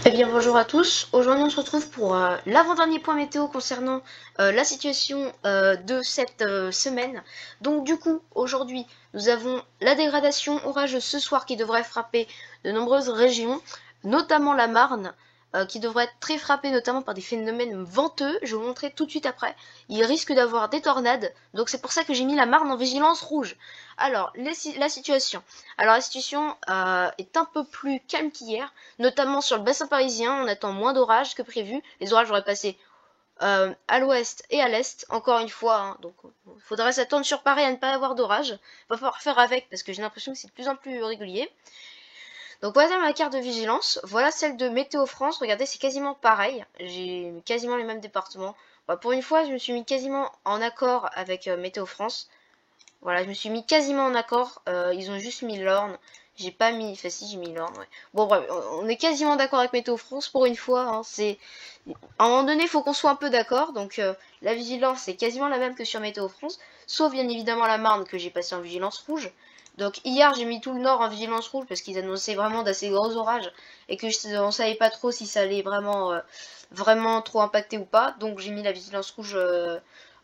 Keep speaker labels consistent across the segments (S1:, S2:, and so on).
S1: Eh bien bonjour à tous, aujourd'hui on se retrouve pour l'avant-dernier point météo concernant la situation de cette semaine. Donc du coup aujourd'hui nous avons la dégradation orageuse ce soir qui devrait frapper de nombreuses régions, notamment la Marne, qui devrait être très frappée notamment par des phénomènes venteux, je vais vous montrer tout de suite après. Il risque d'avoir des tornades, donc c'est pour ça que j'ai mis la Marne en vigilance rouge. Alors la situation. Alors la situation est un peu plus calme qu'hier, notamment sur le bassin parisien, on attend moins d'orages que prévu. Les orages auraient passé à l'ouest et à l'est, encore une fois, hein, donc il faudrait s'attendre sur Paris à ne pas avoir d'orage. Va falloir faire avec parce que j'ai l'impression que c'est de plus en plus régulier. Donc voilà ma carte de vigilance, voilà celle de Météo France, regardez c'est quasiment pareil, j'ai quasiment les mêmes départements. Bah, pour une fois je me suis mis quasiment en accord avec Météo France. Voilà, je me suis mis quasiment en accord. Ils ont juste mis l'Orne. J'ai pas mis. Enfin, si, j'ai mis l'Orne, ouais. Bon, bref, on est quasiment d'accord avec Météo France pour une fois. Hein, c'est. À un moment donné, il faut qu'on soit un peu d'accord. Donc, la vigilance est quasiment la même que sur Météo France. Sauf, bien évidemment, la Marne que j'ai passé en vigilance rouge. Donc, hier, j'ai mis tout le Nord en vigilance rouge parce qu'ils annonçaient vraiment d'assez gros orages. Et que on savait pas trop si ça allait vraiment trop impacter ou pas. Donc, j'ai mis la vigilance rouge.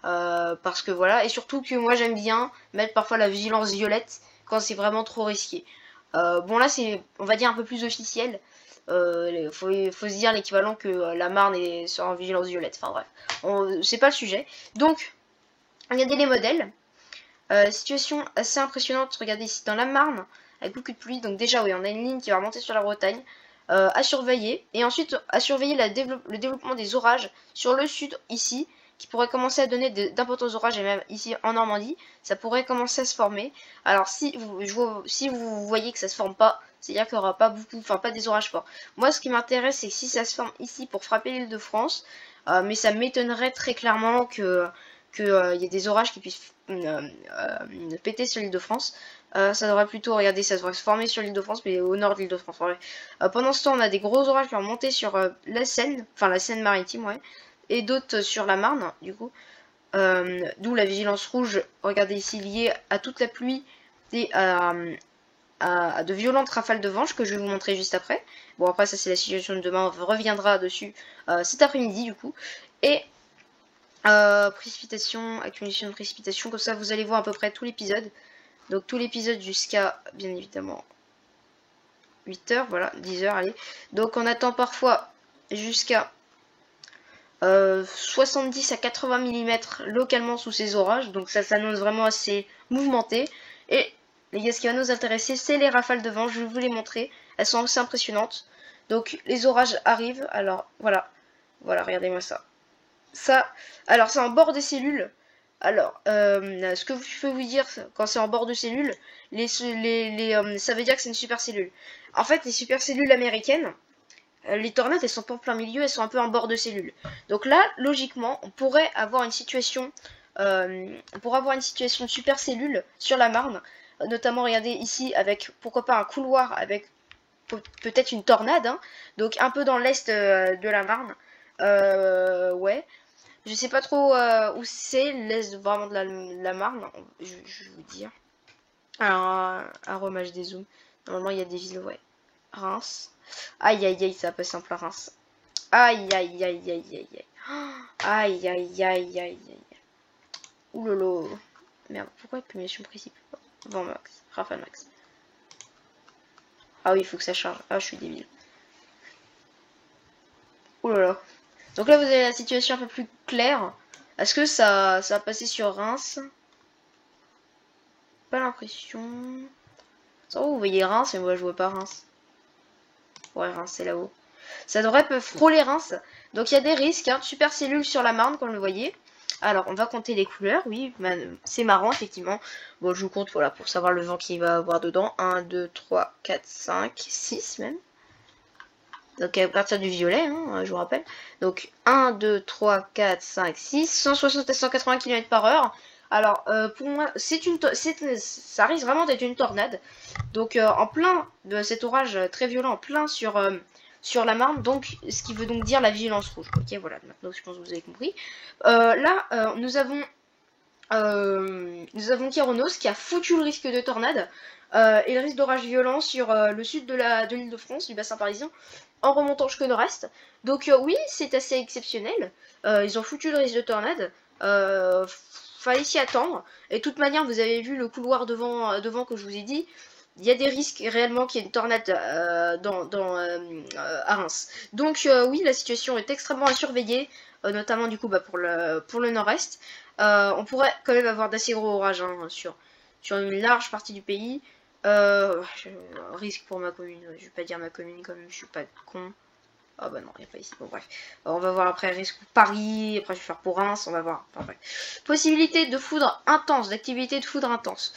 S1: Parce que voilà, et surtout que moi j'aime bien mettre parfois la vigilance violette quand c'est vraiment trop risqué. Bon là c'est, on va dire, un peu plus officiel. Faut se dire l'équivalent que la Marne est sur en vigilance violette. Enfin bref, c'est pas le sujet. Donc, regardez les modèles. Situation assez impressionnante, regardez ici dans la Marne, avec beaucoup de pluie. Donc déjà oui, on a une ligne qui va remonter sur la Bretagne. À surveiller. Et ensuite à surveiller le développement des orages sur le sud ici, qui pourrait commencer à donner d'importants orages, et même ici en Normandie, ça pourrait commencer à se former. Alors si vous voyez que ça se forme pas, c'est-à-dire qu'il n'y aura pas beaucoup, enfin pas des orages forts. Moi ce qui m'intéresse c'est que si ça se forme ici pour frapper l'île de France, mais ça m'étonnerait très clairement que y ait des orages qui puissent péter sur l'île de France. Ça devrait plutôt, regardez, ça devrait se former sur l'île de France, mais au nord de l'île de France. Ouais. Pendant ce temps, on a des gros orages qui vont monter sur la Seine, enfin la Seine maritime, ouais, et d'autres sur la Marne, du coup. D'où la vigilance rouge, regardez ici, liée à toute la pluie et à de violentes rafales de vent que je vais vous montrer juste après. Bon, après, ça c'est la situation de demain, on reviendra dessus cet après-midi, du coup. Et précipitation, accumulation de précipitation, comme ça vous allez voir à peu près tout l'épisode. Donc tout l'épisode jusqu'à, bien évidemment, 8h, voilà, 10h, allez. Donc on attend parfois jusqu'à 70 à 80 mm localement sous ces orages. Donc ça s'annonce vraiment assez mouvementé. Et les gars, ce qui va nous intéresser, c'est les rafales de vent. Je vais vous les montrer. Elles sont assez impressionnantes. Donc les orages arrivent. Alors voilà. Voilà, regardez-moi ça. Alors c'est en bord de cellules. Alors, ce que je peux vous dire, quand c'est en bord de cellule, ça veut dire que c'est une supercellule. En fait, les supercellules américaines, les tornades, elles sont pas en plein milieu, elles sont un peu en bord de cellule. Donc là, logiquement, on pourrait avoir une situation de supercellule sur la Marne. Notamment, regardez ici, avec, pourquoi pas, un couloir avec peut-être une tornade. Hein, donc un peu dans l'est de la Marne. Ouais. Je sais pas trop où c'est, l'est vraiment de la Marne, je vais vous dire. Alors, un remage des zooms. Normalement, il y a des villes, ouais. Reims. Aïe, aïe, aïe, ça va pas simple à Reims. Aïe, aïe, aïe, aïe, aïe, aïe. Aïe, aïe, aïe, aïe, aïe. Oulolo. Merde, pourquoi accumulation principe Vent max, rafale max. Ah oui, il faut que ça charge. Ah, je suis débile. Oulala. Donc là, vous avez la situation un peu plus claire. Est-ce que ça va passer sur Reims? Pas l'impression. Oh, vous voyez Reims, mais moi je vois pas Reims. Ouais, Reims, c'est là-haut. Ça devrait frôler Reims. Donc il y a des risques, hein, supercellules sur la Marne, comme vous le voyez. Alors, on va compter les couleurs, oui, c'est marrant, effectivement. Bon, je vous compte, voilà, pour savoir le vent qu'il va avoir dedans. 1, 2, 3, 4, 5, 6 même. Donc à partir du violet, hein, je vous rappelle. Donc 1, 2, 3, 4, 5, 6, 160 à 180 km/h. Alors pour moi, ça risque vraiment d'être une tornade. Donc en plein de cet orage très violent, en plein sur la Marne, donc ce qui veut donc dire la vigilance rouge. Ok, voilà, maintenant je pense que vous avez compris. Là, nous avons nous avons Kyronos qui a foutu le risque de tornade et le risque d'orage violent sur le sud de l'Île-de-France, du bassin parisien, en remontant jusqu'au nord-est. Donc oui, c'est assez exceptionnel. Ils ont foutu le risque de tornade. Fallait s'y attendre. Et de toute manière, vous avez vu le couloir devant que je vous ai dit. Il y a des risques réellement qu'il y ait une tornade à Reims. Donc oui, la situation est extrêmement à surveiller, notamment du coup pour le nord-est. On pourrait quand même avoir d'assez gros orages sur une large partie du pays. Risque pour ma commune, je vais pas dire ma commune comme je suis pas con. Ah bah non, il n'y a pas ici. Bon bref. On va voir après risque pour Paris, après je vais faire pour Reims, on va voir. Enfin, bref. Possibilité de foudre intense, d'activité de foudre intense.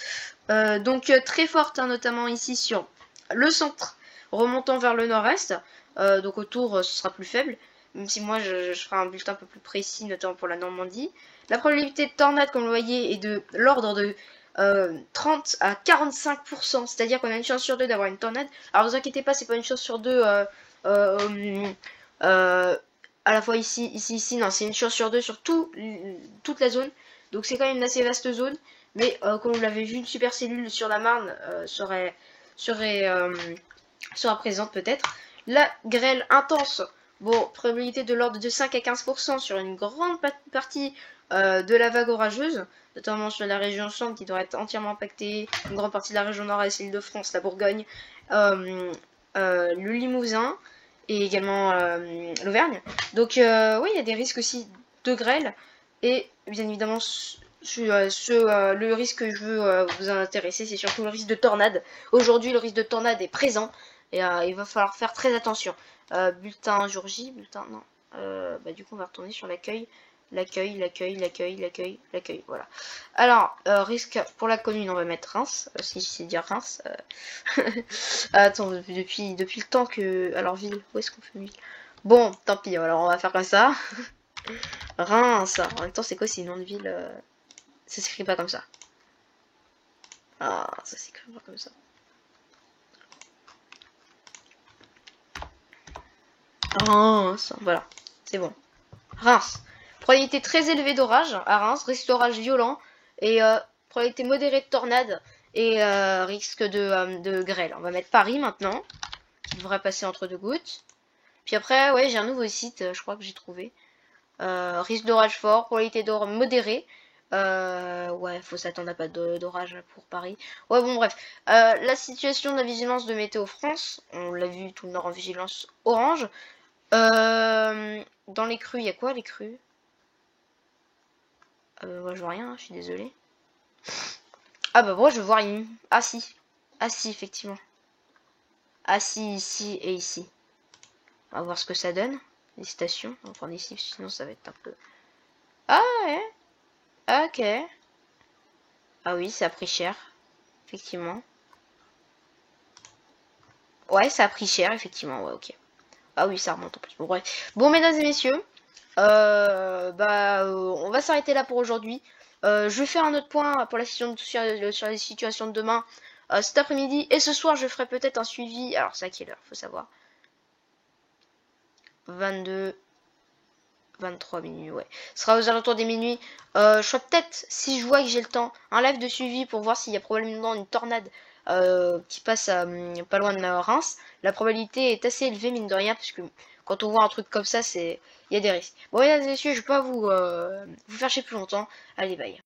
S1: Donc très forte, hein, notamment ici sur le centre, remontant vers le nord-est. Donc autour, ce sera plus faible. Même si moi je ferai un bulletin un peu plus précis, notamment pour la Normandie. La probabilité de tornade, comme vous le voyez, est de l'ordre de 30 à 45%. C'est-à-dire qu'on a une chance sur deux d'avoir une tornade. Alors vous inquiétez pas, c'est pas une chance sur deux. À la fois ici, non, c'est une chance sur deux sur toute la zone. Donc c'est quand même une assez vaste zone. Mais comme vous l'avez vu, une supercellule sur la Marne sera présente peut-être. La grêle intense, bon, probabilité de l'ordre de 5 à 15% sur une grande partie de la vague orageuse, notamment sur la région centre qui devrait être entièrement impactée, une grande partie de la région nord-est, l'Île-de-France, la Bourgogne, le Limousin et également l'Auvergne. Donc oui, il y a des risques aussi de grêle et bien évidemment le risque que je veux vous intéresser, c'est surtout le risque de tornade. Aujourd'hui, le risque de tornade est présent et il va falloir faire très attention. Bulletin jour J, bulletin non. Du coup, on va retourner sur l'accueil. L'accueil, voilà. Alors, risque pour la commune, on va mettre Reims, si je sais dire Reims. Attends, depuis le temps que... Alors, ville, où est-ce qu'on fait ville? Bon, tant pis, alors on va faire comme ça. Reims, en même temps, c'est quoi ces noms de ville Ça s'écrit pas comme ça. Ah, ça s'écrit pas comme ça. Reims, voilà, c'est bon. Reims. Probabilité très élevée d'orage à Reims, risque d'orage violent et probabilité modérée de tornade et risque de grêle. On va mettre Paris maintenant, qui devrait passer entre deux gouttes. Puis après, ouais, j'ai un nouveau site, je crois que j'ai trouvé. Risque d'orage fort, probabilité d'orage modérée. Ouais, faut s'attendre à pas d'orage pour Paris. Ouais, bon, bref. La situation de la vigilance de Météo France, on l'a vu, tout le nord en vigilance orange. Dans les crues, il y a quoi les crues? Moi je vois rien, je suis désolée. Ah bah moi je vois rien. Ah si. Ah si, effectivement. Ah si, ici et ici. On va voir ce que ça donne. Les stations. On va prendre ici, sinon ça va être un peu... Ah ouais. Ok. Ah oui, ça a pris cher. Effectivement. Ouais, ça a pris cher, effectivement. Ouais, ok. Ah oui, ça remonte en plus. Bon, bref. Bon, mesdames et messieurs. On va s'arrêter là pour aujourd'hui. Je vais faire un autre point pour la session sur les situations de demain cet après-midi. Et ce soir, je ferai peut-être un suivi. Alors, c'est à quelle heure? Faut savoir. 22, 23 minuit, ouais. Ce sera aux alentours des minuit. Je ferai peut-être, si je vois que j'ai le temps, un live de suivi pour voir s'il y a probablement une tornade qui passe pas loin de Reims. La probabilité est assez élevée, mine de rien, parce que quand on voit un truc comme ça, il y a des risques. Bon, mesdames et messieurs, je vais pas vous faire chier plus longtemps. Allez, bye.